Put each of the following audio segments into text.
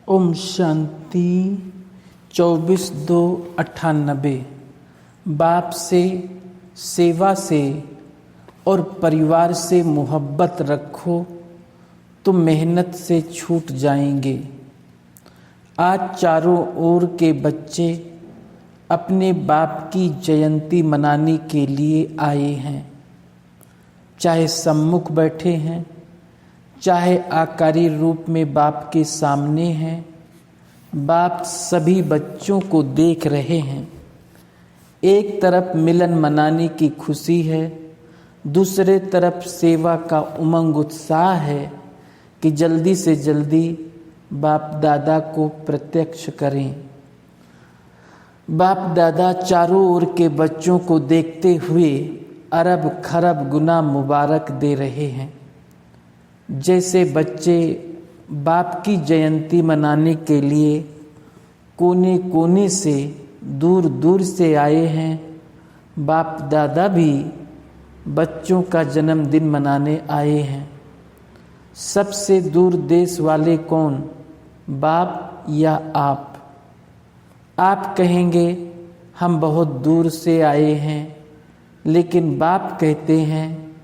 ओम शांति। 24/2/98। बाप से, सेवा से और परिवार से मोहब्बत रखो तो मेहनत से छूट जाएंगे। आज चारों ओर के बच्चे अपने बाप की जयंती मनाने के लिए आए हैं। चाहे सम्मुख बैठे हैं, चाहे आकारी रूप में बाप के सामने हैं, बाप सभी बच्चों को देख रहे हैं। एक तरफ मिलन मनाने की खुशी है, दूसरे तरफ सेवा का उमंग उत्साह है कि जल्दी से जल्दी बाप दादा को प्रत्यक्ष करें। बाप दादा चारों ओर के बच्चों को देखते हुए अरब खरब गुना मुबारक दे रहे हैं। जैसे बच्चे बाप की जयंती मनाने के लिए कोने कोने से दूर दूर से आए हैं, बाप दादा भी बच्चों का जन्मदिन मनाने आए हैं। सबसे दूर देश वाले कौन, बाप या आप? आप कहेंगे हम बहुत दूर से आए हैं, लेकिन बाप कहते हैं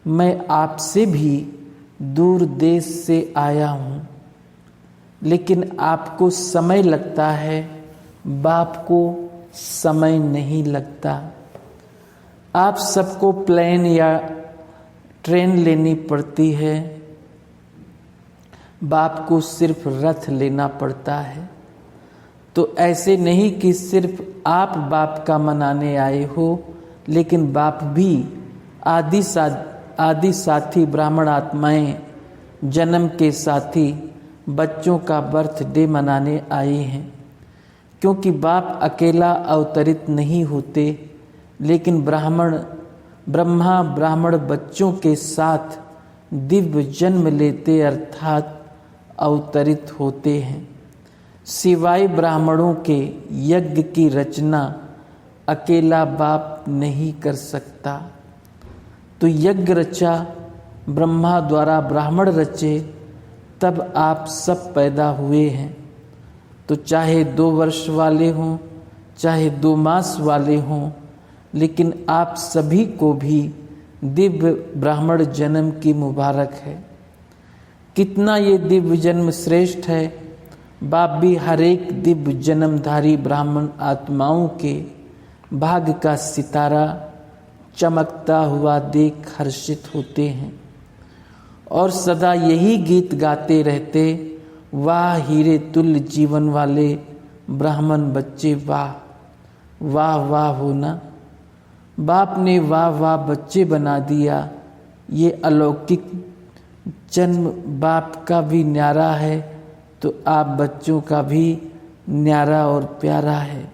मैं आपसे भी दूर देश से आया हूँ, लेकिन आपको समय लगता है, बाप को समय नहीं लगता। आप सबको प्लेन या ट्रेन लेनी पड़ती है, बाप को सिर्फ रथ लेना पड़ता है। तो ऐसे नहीं कि सिर्फ आप बाप का मनाने आए हो, लेकिन बाप भी आदि साथी ब्राह्मण आत्माएं, जन्म के साथी बच्चों का बर्थडे मनाने आए हैं। क्योंकि बाप अकेला अवतरित नहीं होते, लेकिन ब्रह्मा ब्राह्मण बच्चों के साथ दिव्य जन्म लेते अर्थात अवतरित होते हैं। सिवाय ब्राह्मणों के यज्ञ की रचना अकेला बाप नहीं कर सकता। तो यज्ञ रचा, ब्रह्मा द्वारा ब्राह्मण रचे, तब आप सब पैदा हुए हैं। तो चाहे 2 वर्ष वाले हों, चाहे 2 मास वाले हों, लेकिन आप सभी को भी दिव्य ब्राह्मण जन्म की मुबारक है। कितना ये दिव्य जन्म श्रेष्ठ है। बाप भी हर एक दिव्य जन्मधारी ब्राह्मण आत्माओं के भाग्य का सितारा चमकता हुआ देख हर्षित होते हैं और सदा यही गीत गाते रहते, वाह हीरे तुल्य जीवन वाले ब्राह्मण बच्चे, वाह वाह वाह होना। बाप ने वाह वाह बच्चे बना दिया। ये अलौकिक जन्म बाप का भी न्यारा है, तो आप बच्चों का भी न्यारा और प्यारा है।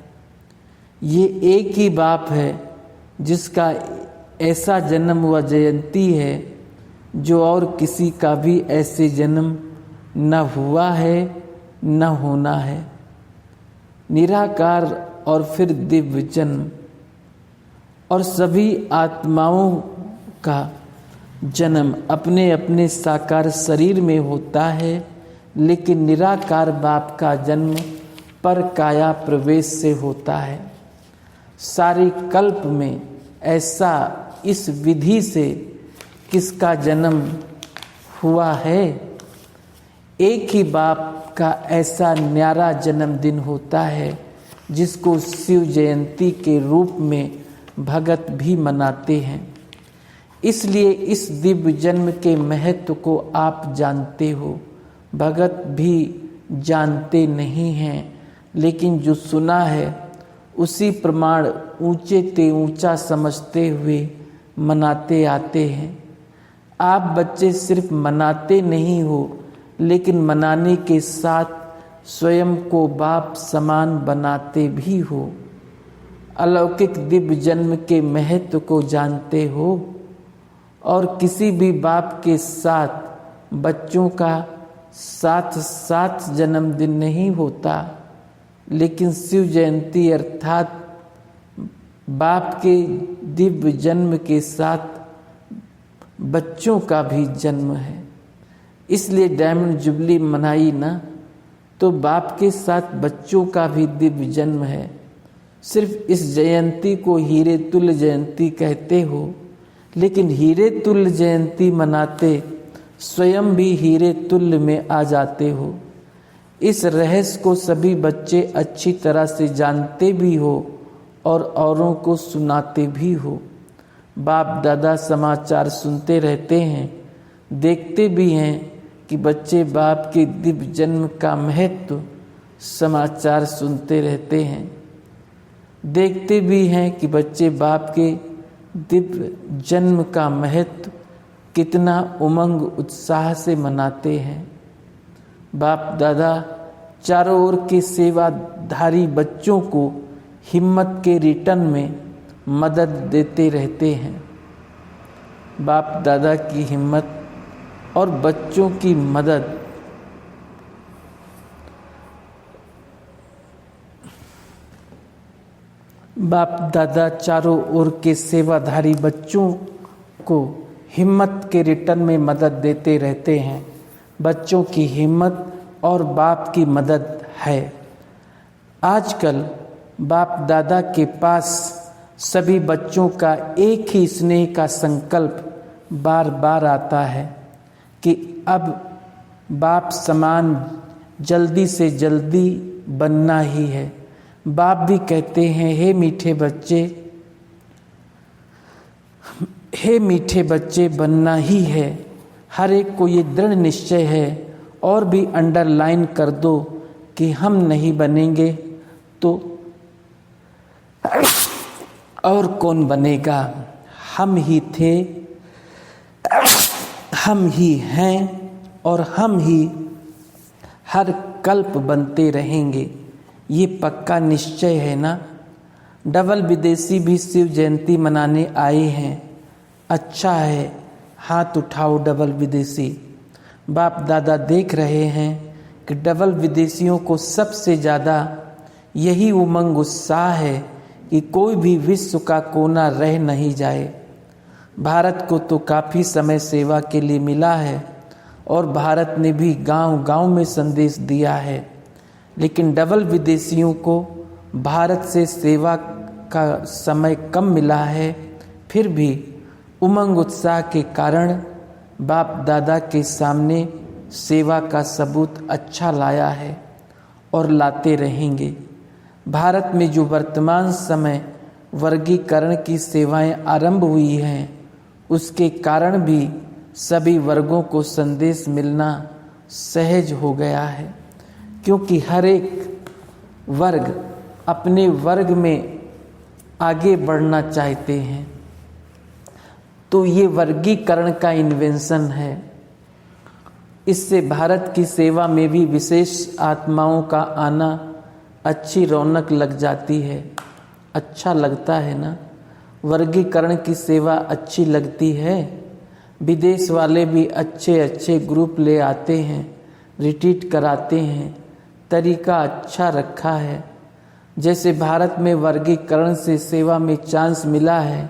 ये एक ही बाप है जिसका ऐसा जन्म व जयंती है जो और किसी का भी ऐसे जन्म न हुआ है न होना है। निराकार और फिर दिव्य जन्म, और सभी आत्माओं का जन्म अपने अपने साकार शरीर में होता है, लेकिन निराकार बाप का जन्म पर काया प्रवेश से होता है। सारे कल्प में ऐसा इस विधि से किसका जन्म हुआ है? एक ही बाप का ऐसा न्यारा जन्मदिन होता है जिसको शिव जयंती के रूप में भगत भी मनाते हैं। इसलिए इस दिव्य जन्म के महत्व को आप जानते हो, भगत भी जानते नहीं हैं, लेकिन जो सुना है उसी प्रमाण ऊंचे ते ऊंचा समझते हुए मनाते आते हैं। आप बच्चे सिर्फ मनाते नहीं हो, लेकिन मनाने के साथ स्वयं को बाप समान बनाते भी हो। अलौकिक दिव्य जन्म के महत्व को जानते हो, और किसी भी बाप के साथ बच्चों का साथ जन्मदिन नहीं होता, लेकिन शिव जयंती अर्थात बाप के दिव्य जन्म के साथ बच्चों का भी जन्म है। इसलिए डायमंड जुबली मनाई ना, तो बाप के साथ बच्चों का भी दिव्य जन्म है। सिर्फ इस जयंती को हीरे तुल्य जयंती कहते हो, लेकिन हीरे तुल्य जयंती मनाते स्वयं भी हीरे तुल्य में आ जाते हो। इस रहस्य को सभी बच्चे अच्छी तरह से जानते भी हो और औरों को सुनाते भी हो। बाप दादा समाचार सुनते रहते हैं, देखते भी हैं कि बच्चे बाप के दिव्य जन्म का महत्व समाचार सुनते रहते हैं। देखते भी हैं कि बच्चे बाप के दिव्य जन्म का महत्व कितना उमंग उत्साह से मनाते हैं। बाप दादा चारों ओर के सेवाधारी बच्चों को हिम्मत के रिटर्न में मदद देते रहते हैं। बाप दादा की हिम्मत और बच्चों की मदद बाप दादा चारों ओर के सेवाधारी बच्चों को हिम्मत के रिटर्न में मदद देते रहते हैं। बच्चों की हिम्मत और बाप की मदद है। आजकल बाप दादा के पास सभी बच्चों का एक ही स्नेह का संकल्प बार बार आता है कि अब बाप समान जल्दी से जल्दी बनना ही है। बाप भी कहते हैं, हे मीठे बच्चे बनना ही है। हर एक को ये दृढ़ निश्चय है और भी अंडरलाइन कर दो कि हम नहीं बनेंगे तो और कौन बनेगा। हम ही थे, हम ही हैं और हम ही हर कल्प बनते रहेंगे। ये पक्का निश्चय है ना। डबल विदेशी भी शिव जयंती मनाने आए हैं। अच्छा है, हाथ उठाओ डबल विदेशी। बाप दादा देख रहे हैं कि डबल विदेशियों को सबसे ज़्यादा यही उमंग उत्साह है कि कोई भी विश्व का कोना रह नहीं जाए। भारत को तो काफ़ी समय सेवा के लिए मिला है और भारत ने भी गांव-गांव में संदेश दिया है, लेकिन डबल विदेशियों को भारत से सेवा का समय कम मिला है। फिर भी उमंग उत्साह के कारण बाप दादा के सामने सेवा का सबूत अच्छा लाया है और लाते रहेंगे। भारत में जो वर्तमान समय वर्गीकरण की सेवाएं आरंभ हुई हैं, उसके कारण भी सभी वर्गों को संदेश मिलना सहज हो गया है, क्योंकि हर एक वर्ग अपने वर्ग में आगे बढ़ना चाहते हैं। तो ये वर्गीकरण का इन्वेंशन है। इससे भारत की सेवा में भी विशेष आत्माओं का आना अच्छी रौनक लग जाती है। अच्छा लगता है ना, वर्गीकरण की सेवा अच्छी लगती है। विदेश वाले भी अच्छे अच्छे ग्रुप ले आते हैं, रिट्रीट कराते हैं, तरीका अच्छा रखा है। जैसे भारत में वर्गीकरण से सेवा में चांस मिला है,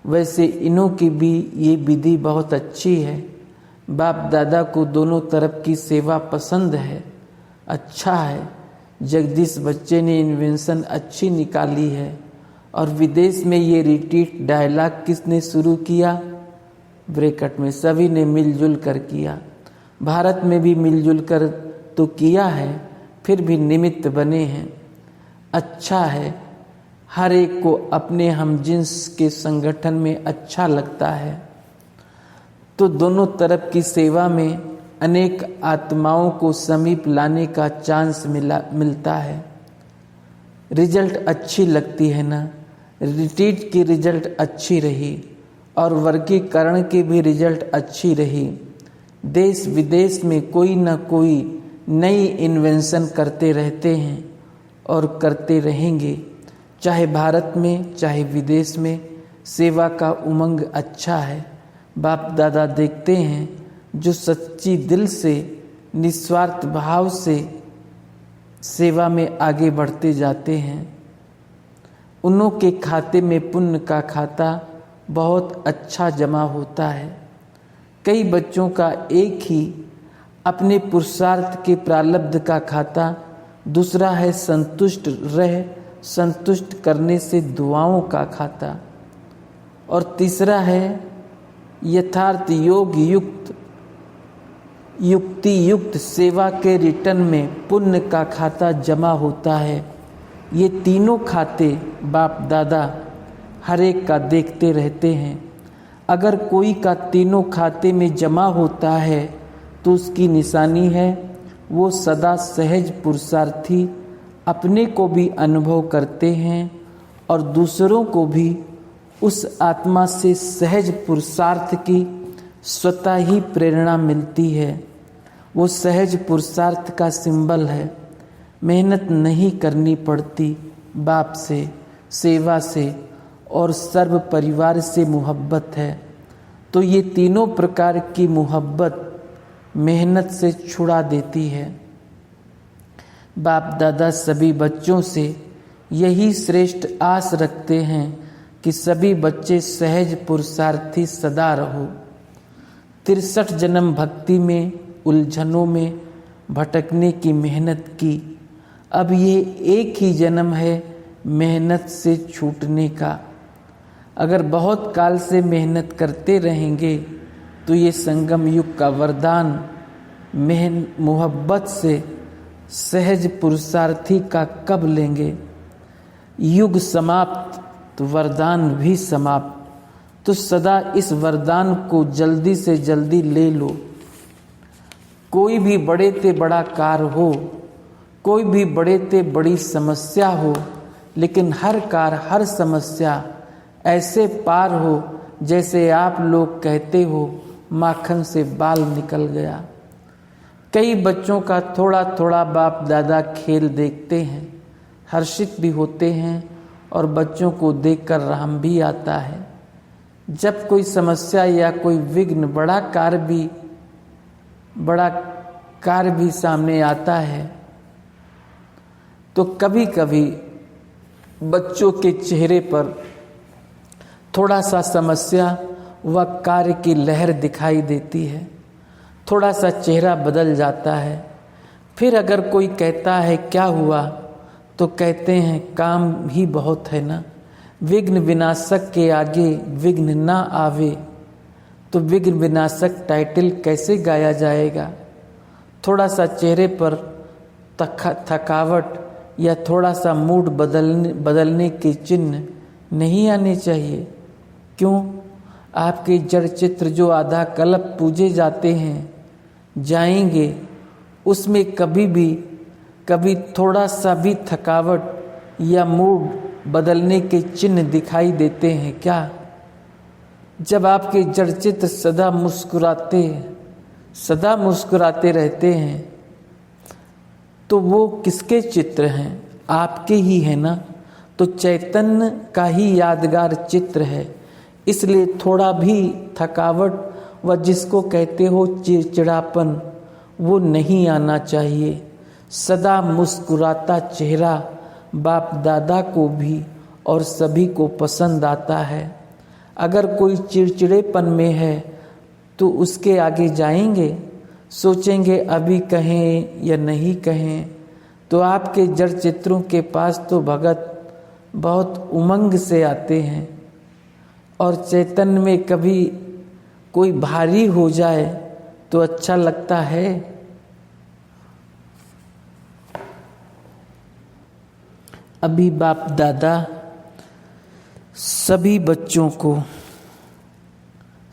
वैसे इन्हों की भी ये विधि बहुत अच्छी है। बाप दादा को दोनों तरफ की सेवा पसंद है, अच्छा है। जगदीश बच्चे ने इन्वेंशन अच्छी निकाली है। और विदेश में ये रिट्रीट डायलॉग किसने शुरू किया? ब्रैकेट में सभी ने मिलजुल कर किया। भारत में भी मिलजुल कर तो किया है, फिर भी निमित्त बने हैं। अच्छा है, हर एक को अपने हमजिन्स के संगठन में अच्छा लगता है। तो दोनों तरफ की सेवा में अनेक आत्माओं को समीप लाने का चांस मिलता है। रिजल्ट अच्छी लगती है ना। रिट्रीट की रिजल्ट अच्छी रही और वर्गीकरण की भी रिजल्ट अच्छी रही। देश विदेश में कोई न कोई नई इन्वेंशन करते रहते हैं और करते रहेंगे। चाहे भारत में चाहे विदेश में सेवा का उमंग अच्छा है। बाप दादा देखते हैं जो सच्ची दिल से निस्वार्थ भाव से सेवा में आगे बढ़ते जाते हैं, उन्हों के खाते में पुण्य का खाता बहुत अच्छा जमा होता है। कई बच्चों का एक ही अपने पुरुषार्थ के प्रारब्ध का खाता, दूसरा है संतुष्ट रह संतुष्ट करने से दुआओं का खाता, और तीसरा है यथार्थ योग युक्ति युक्त सेवा के रिटर्न में पुण्य का खाता जमा होता है। ये तीनों खाते बाप दादा हर एक का देखते रहते हैं। अगर कोई का तीनों खाते में जमा होता है तो उसकी निशानी है वो सदा सहज पुरुषार्थी, अपने को भी अनुभव करते हैं और दूसरों को भी उस आत्मा से सहज पुरुषार्थ की स्वतः ही प्रेरणा मिलती है। वो सहज पुरुषार्थ का सिंबल है। मेहनत नहीं करनी पड़ती, बाप से, सेवा से और सर्व परिवार से मोहब्बत है। तो ये तीनों प्रकार की मोहब्बत मेहनत से छुड़ा देती है। बाप दादा सभी बच्चों से यही श्रेष्ठ आस रखते हैं कि सभी बच्चे सहज पुरुषार्थी सदा रहो। 63 जन्म भक्ति में उलझनों में भटकने की मेहनत की, अब ये एक ही जन्म है मेहनत से छूटने का। अगर बहुत काल से मेहनत करते रहेंगे तो ये संगम युग का वरदान मोहब्बत से सहज पुरुषार्थी का कब लेंगे। युग समाप्त तो वरदान भी समाप्त, तो सदा इस वरदान को जल्दी से जल्दी ले लो। कोई भी बड़े ते बड़ा कार्य हो, कोई भी बड़े ते बड़ी समस्या हो, लेकिन हर कार्य हर समस्या ऐसे पार हो जैसे आप लोग कहते हो माखन से बाल निकल गया। कई बच्चों का थोड़ा थोड़ा बाप दादा खेल देखते हैं, हर्षित भी होते हैं और बच्चों को देखकर रहम भी आता है। जब कोई समस्या या कोई विघ्न बड़ा कार्य भी सामने आता है तो कभी कभी बच्चों के चेहरे पर थोड़ा सा समस्या व कार्य की लहर दिखाई देती है, थोड़ा सा चेहरा बदल जाता है। फिर अगर कोई कहता है क्या हुआ तो कहते हैं काम ही बहुत है ना। विघ्न विनाशक के आगे विघ्न ना आवे तो विघ्न विनाशक टाइटल कैसे गाया जाएगा। थोड़ा सा चेहरे पर थकावट या थोड़ा सा मूड बदलने के चिन्ह नहीं आने चाहिए। क्यों? आपके जड़ चित्र जो आधा कल्प पूजे जाते हैं जाएंगे, उसमें कभी थोड़ा सा भी थकावट या मूड बदलने के चिन्ह दिखाई देते हैं क्या? जब आपके जड़ चित्र सदा मुस्कुराते रहते हैं तो वो किसके चित्र हैं? आपके ही है ना। तो चैतन्य का ही यादगार चित्र है। इसलिए थोड़ा भी थकावट व जिसको कहते हो चिड़चिड़ापन वो नहीं आना चाहिए। सदा मुस्कुराता चेहरा बाप दादा को भी और सभी को पसंद आता है। अगर कोई चिड़चिड़ेपन में है तो उसके आगे जाएंगे, सोचेंगे अभी कहें या नहीं कहें। तो आपके जड़ चित्रों के पास तो भगत बहुत उमंग से आते हैं और चैतन्य में कभी कोई भारी हो जाए तो अच्छा लगता है। अभी बाप दादा सभी बच्चों को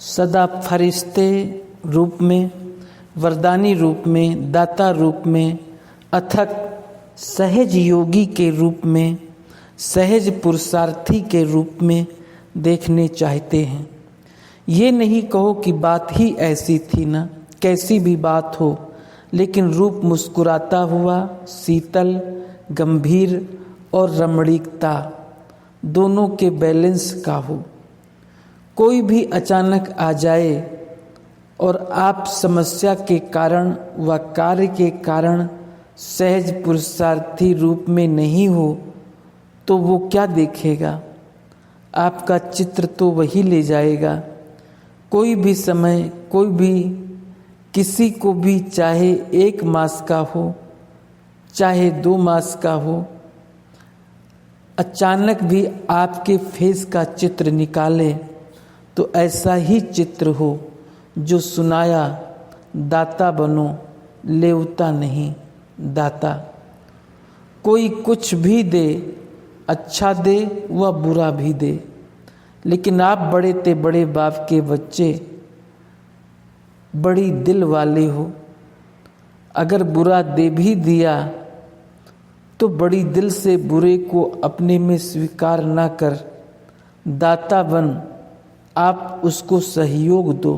सदा फरिश्ते रूप में, वरदानी रूप में, दाता रूप में, अथक सहज योगी के रूप में, सहज पुरुषार्थी के रूप में देखने चाहते हैं। ये नहीं कहो कि बात ही ऐसी थी ना, कैसी भी बात हो, लेकिन रूप मुस्कुराता हुआ, शीतल, गंभीर और रमणीकता दोनों के बैलेंस का हो। कोई भी अचानक आ जाए और आप समस्या के कारण व कार्य के कारण सहज पुरुषार्थी रूप में नहीं हो तो वो क्या देखेगा? आपका चित्र तो वही ले जाएगा। कोई भी समय, कोई भी किसी को भी चाहे 1 मास का हो चाहे 2 मास का हो, अचानक भी आपके फेस का चित्र निकाले तो ऐसा ही चित्र हो जो सुनाया दाता बनो लेवता नहीं दाता। कोई कुछ भी दे, अच्छा दे व बुरा भी दे, लेकिन आप बड़े ते बड़े बाप के बच्चे, बड़ी दिल वाले हो। अगर बुरा दे भी दिया तो बड़ी दिल से बुरे को अपने में स्वीकार ना कर दाता बन आप उसको सहयोग दो,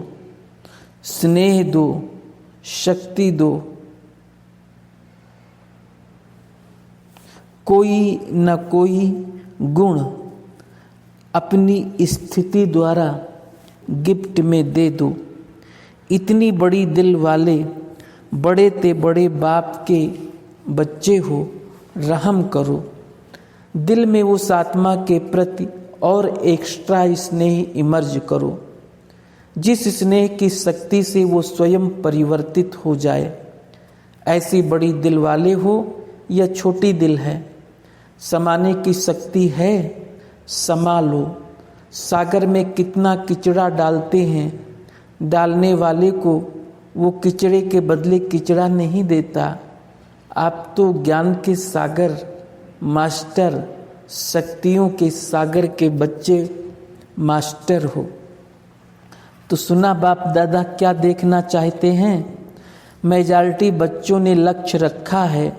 स्नेह दो, शक्ति दो। कोई न कोई गुण अपनी स्थिति द्वारा गिफ्ट में दे दो। इतनी बड़ी दिल वाले बड़े ते बड़े बाप के बच्चे हो, रहम करो। दिल में उस आत्मा के प्रति और एक्स्ट्रा स्नेह इमर्ज करो, जिस स्नेह की शक्ति से वो स्वयं परिवर्तित हो जाए। ऐसी बड़ी दिल वाले हो या छोटी दिल है, समाने की शक्ति है, समा लो। सागर में कितना किचड़ा डालते हैं, डालने वाले को वो किचड़े के बदले किचड़ा नहीं देता। आप तो ज्ञान के सागर, मास्टर, शक्तियों के सागर के बच्चे मास्टर हो। तो सुना बाप दादा क्या देखना चाहते हैं। मेजॉरिटी बच्चों ने लक्ष्य रखा है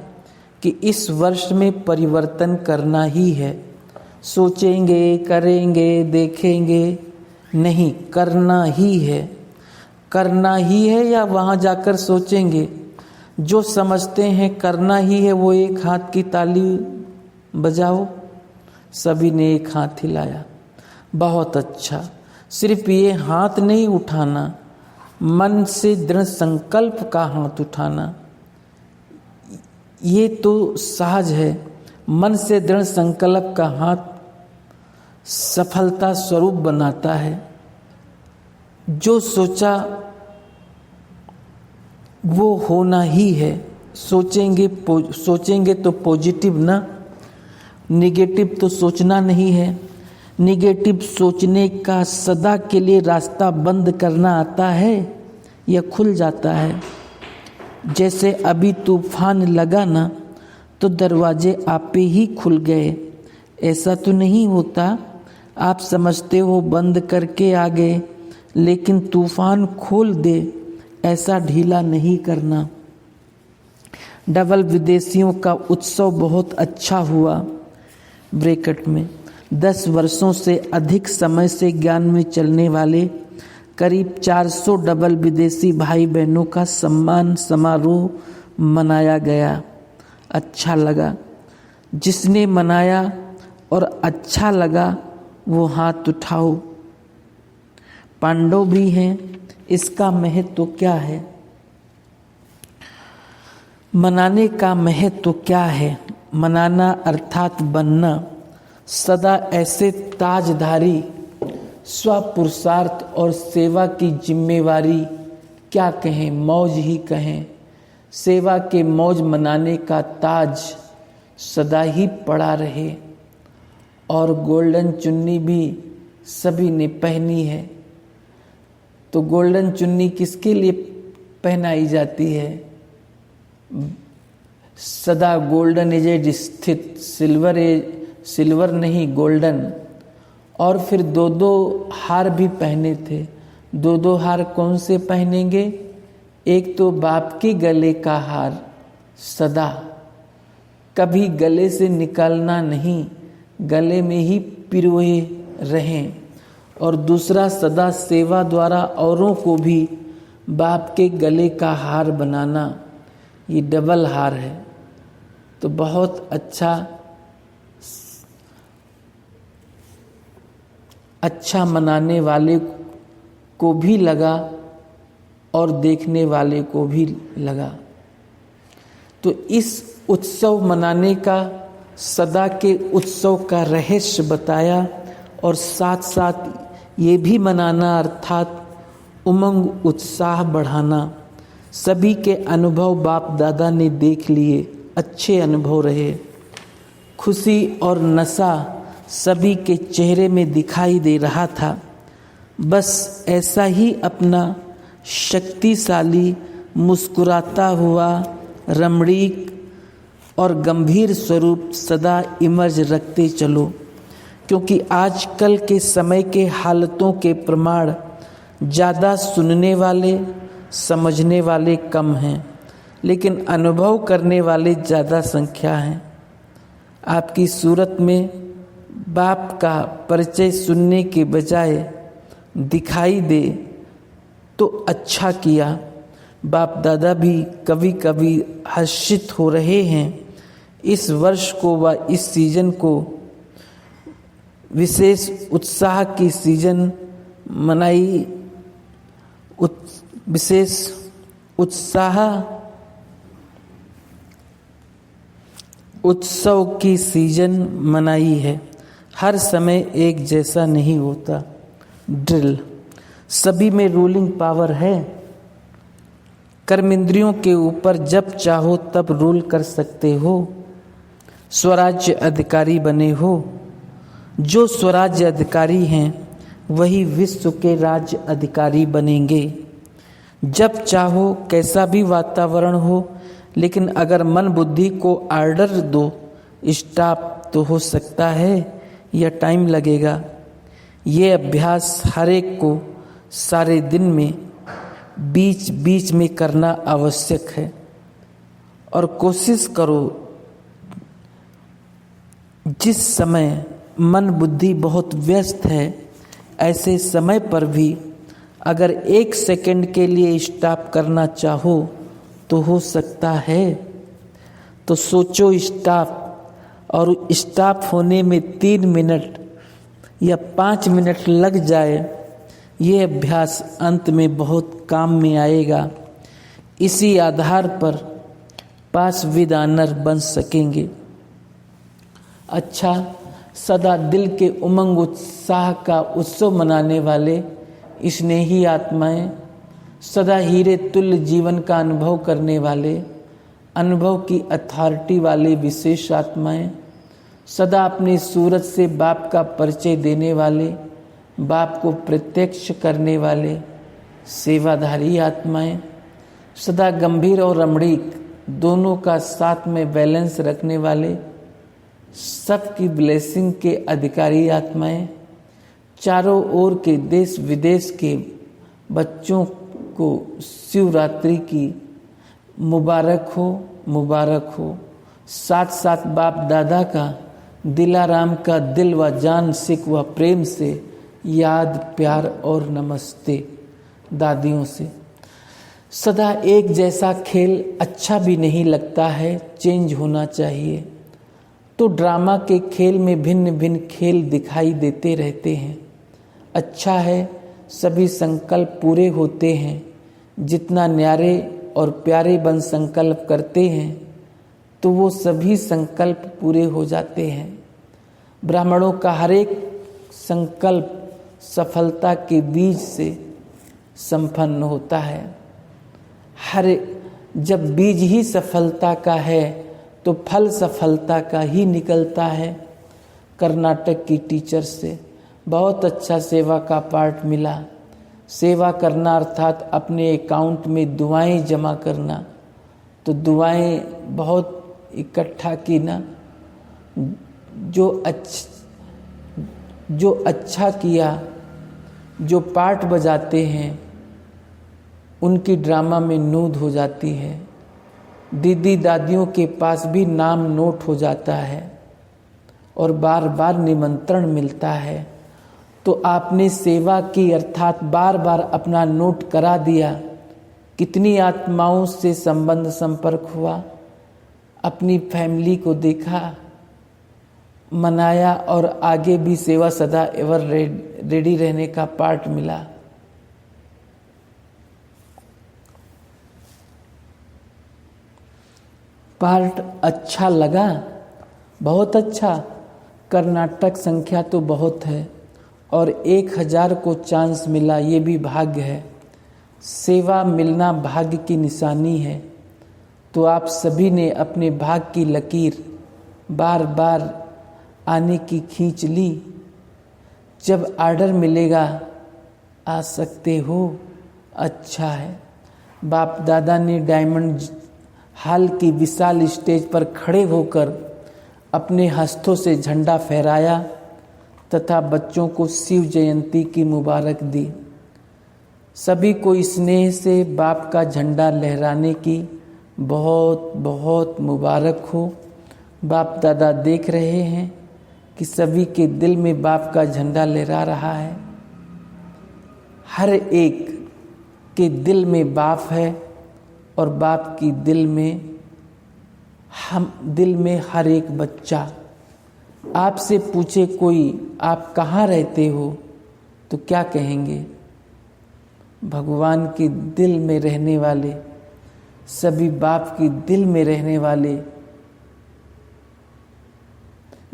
कि इस वर्ष में परिवर्तन करना ही है। सोचेंगे, करेंगे, देखेंगे, नहीं, करना ही है। करना ही है या वहाँ जाकर सोचेंगे। जो समझते हैं करना ही है वो एक हाथ की ताली बजाओ। सभी ने एक हाथ हिलाया, बहुत अच्छा। सिर्फ ये हाथ नहीं उठाना, मन से दृढ़ संकल्प का हाथ उठाना, ये तो सहज है। मन से दृढ़ संकल्प का हाथ सफलता स्वरूप बनाता है। जो सोचा वो होना ही है। सोचेंगे तो पॉजिटिव ना, निगेटिव तो सोचना नहीं है। निगेटिव सोचने का सदा के लिए रास्ता बंद करना आता है या खुल जाता है। जैसे अभी तूफान लगा ना तो दरवाजे आपे ही खुल गए, ऐसा तो नहीं होता। आप समझते हो बंद करके आ गए, लेकिन तूफान खोल दे ऐसा ढीला नहीं करना। डबल विदेशियों का उत्सव बहुत अच्छा हुआ। ब्रैकेट में 10 वर्षों से अधिक समय से ज्ञान में चलने वाले करीब 400 डबल विदेशी भाई बहनों का सम्मान समारोह मनाया गया। अच्छा लगा। जिसने मनाया और अच्छा लगा वो हाथ उठाओ। पांडव भी हैं, इसका महत्व क्या है? मनाने का महत्व क्या है? मनाना अर्थात बनना। सदा ऐसे ताजधारी स्वपुरुषार्थ और सेवा की जिम्मेवारी क्या कहें, मौज ही कहें। सेवा के मौज मनाने का ताज सदा ही पड़ा रहे। और गोल्डन चुन्नी भी सभी ने पहनी है। तो गोल्डन चुन्नी किसके लिए पहनाई जाती है? सदा गोल्डन एज स्थित, सिल्वर नहीं गोल्डन। और फिर 2 हार भी पहने थे। 2 हार कौन से पहनेंगे? एक तो बाप के गले का हार, सदा कभी गले से निकालना नहीं, गले में ही पिरोए रहें। और दूसरा सदा सेवा द्वारा औरों को भी बाप के गले का हार बनाना। ये डबल हार है। तो बहुत अच्छा मनाने वाले को भी लगा और देखने वाले को भी लगा। तो इस उत्सव मनाने का, सदा के उत्सव का रहस्य बताया। और साथ साथ ये भी मनाना अर्थात उमंग उत्साह बढ़ाना। सभी के अनुभव बाप दादा ने देख लिए, अच्छे अनुभव रहे। खुशी और नशा सभी के चेहरे में दिखाई दे रहा था। बस ऐसा ही अपना शक्तिशाली, मुस्कुराता हुआ, रमणीक और गंभीर स्वरूप सदा इमर्ज रखते चलो, क्योंकि आजकल के समय के हालतों के प्रमाण ज़्यादा सुनने वाले, समझने वाले कम हैं, लेकिन अनुभव करने वाले ज़्यादा संख्या हैं। आपकी सूरत में बाप का परिचय सुनने के बजाय दिखाई दे तो अच्छा किया। बाप दादा भी कभी कभी हर्षित हो रहे हैं। इस वर्ष को व इस सीजन को विशेष उत्साह की सीजन मनाई, विशेष उत्सव की सीजन मनाई है। हर समय एक जैसा नहीं होता। ड्रिल, सभी में रूलिंग पावर है। कर्मेंद्रियों के ऊपर जब चाहो तब रूल कर सकते हो। स्वराज्य अधिकारी बने हो। जो स्वराज्य अधिकारी हैं वही विश्व के राज्य अधिकारी बनेंगे। जब चाहो कैसा भी वातावरण हो, लेकिन अगर मन बुद्धि को आर्डर दो, स्टॉप तो हो सकता है या टाइम लगेगा। ये अभ्यास हर एक को सारे दिन में बीच बीच में करना आवश्यक है। और कोशिश करो जिस समय मन बुद्धि बहुत व्यस्त है, ऐसे समय पर भी अगर 1 सेकंड के लिए स्टॉप करना चाहो तो हो सकता है। तो सोचो स्टॉप, और स्टॉप होने में 3 मिनट या 5 मिनट लग जाए, ये अभ्यास अंत में बहुत काम में आएगा। इसी आधार पर पास विद ऑनर बन सकेंगे। अच्छा, सदा दिल के उमंग उत्साह का उत्सव मनाने वाले स्नेही आत्माएं, सदा हीरे तुल्य जीवन का अनुभव करने वाले, अनुभव की अथॉरिटी वाले विशेष आत्माएं, सदा अपनी सूरत से बाप का परिचय देने वाले, बाप को प्रत्यक्ष करने वाले सेवाधारी आत्माएं, सदा गंभीर और रमणीक दोनों का साथ में बैलेंस रखने वाले, सबकी ब्लेसिंग के अधिकारी आत्माएं, चारों ओर के देश विदेश के बच्चों को शिवरात्रि की मुबारक हो, मुबारक हो। साथ साथ बाप दादा का दिलाराम का दिल व जान सिख व प्रेम से याद, प्यार और नमस्ते दादियों से। सदा एक जैसा खेल अच्छा भी नहीं लगता है, चेंज होना चाहिए। तो ड्रामा के खेल में भिन्न भिन्न खेल दिखाई देते रहते हैं। अच्छा है सभी संकल्प पूरे होते हैं। जितना न्यारे और प्यारे बन संकल्प करते हैं तो वो सभी संकल्प पूरे हो जाते हैं। ब्राह्मणों का हर एक संकल्प सफलता के बीज से संपन्न होता है। जब बीज ही सफलता का है तो फल सफलता का ही निकलता है। कर्नाटक की टीचर से बहुत अच्छा सेवा का पाठ मिला। सेवा करना अर्थात अपने अकाउंट में दुआएं जमा करना। तो दुआएं बहुत इकट्ठा की ना, जो अच्छा किया, जो पाठ बजाते हैं उनकी ड्रामा में नोट हो जाती है। दीदी दादियों के पास भी नाम नोट हो जाता है और बार बार निमंत्रण मिलता है। तो आपने सेवा की अर्थात बार बार अपना नोट करा दिया। कितनी आत्माओं से संबंध संपर्क हुआ, अपनी फैमिली को देखा, मनाया और आगे भी सेवा सदा एवर रेडी रहने का पाठ मिला। पार्ट अच्छा लगा, बहुत अच्छा। कर्नाटक संख्या तो बहुत है और 1000 को चांस मिला, ये भी भाग्य है। सेवा मिलना भाग्य की निशानी है, तो आप सभी ने अपने भाग्य की लकीर बार बार आने की खींच ली। जब आर्डर मिलेगा आ सकते हो, अच्छा है। बाप दादा ने डायमंड हॉल की विशाल स्टेज पर खड़े होकर अपने हस्तों से झंडा फहराया तथा बच्चों को शिव जयंती की मुबारक दी। सभी को स्नेह से बाप का झंडा लहराने की बहुत बहुत मुबारक हो। बाप दादा देख रहे हैं कि सभी के दिल में बाप का झंडा लहरा रहा है। हर एक के दिल में बाप है और बाप की दिल में हर एक बच्चा। आपसे पूछे कोई आप कहाँ रहते हो तो क्या कहेंगे? भगवान के दिल में रहने वाले, सभी बाप की दिल में रहने वाले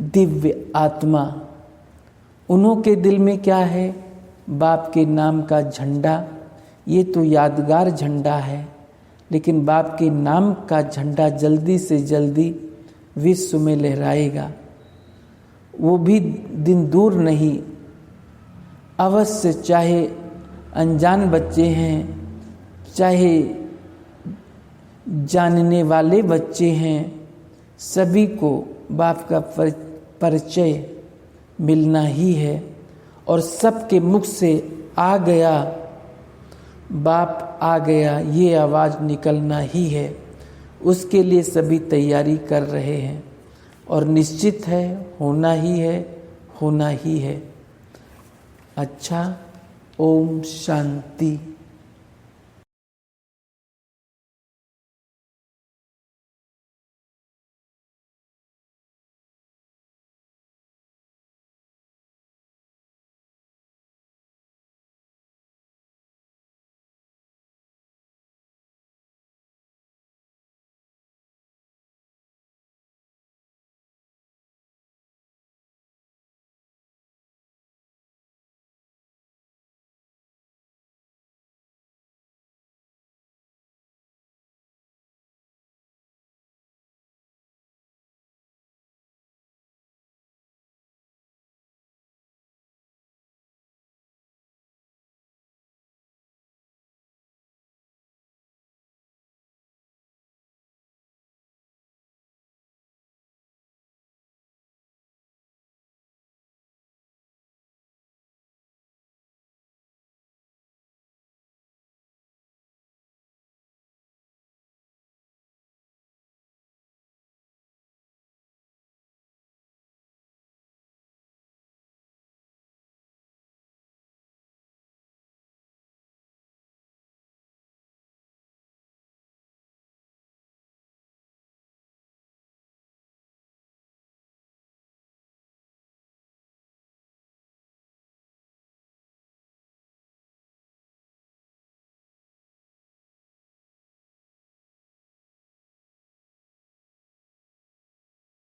दिव्य आत्मा। उन्हों के दिल में क्या है? बाप के नाम का झंडा। ये तो यादगार झंडा है, लेकिन बाप के नाम का झंडा जल्दी से जल्दी विश्व में लहराएगा। वो भी दिन दूर नहीं, अवश्य। चाहे अनजान बच्चे हैं, चाहे जानने वाले बच्चे हैं, सभी को बाप का परिचय मिलना ही है। और सबके मुख से आ गया, बाप आ गया, ये आवाज़ निकलना ही है। उसके लिए सभी तैयारी कर रहे हैं और निश्चित है होना ही है, होना ही है। अच्छा, ओम शांति।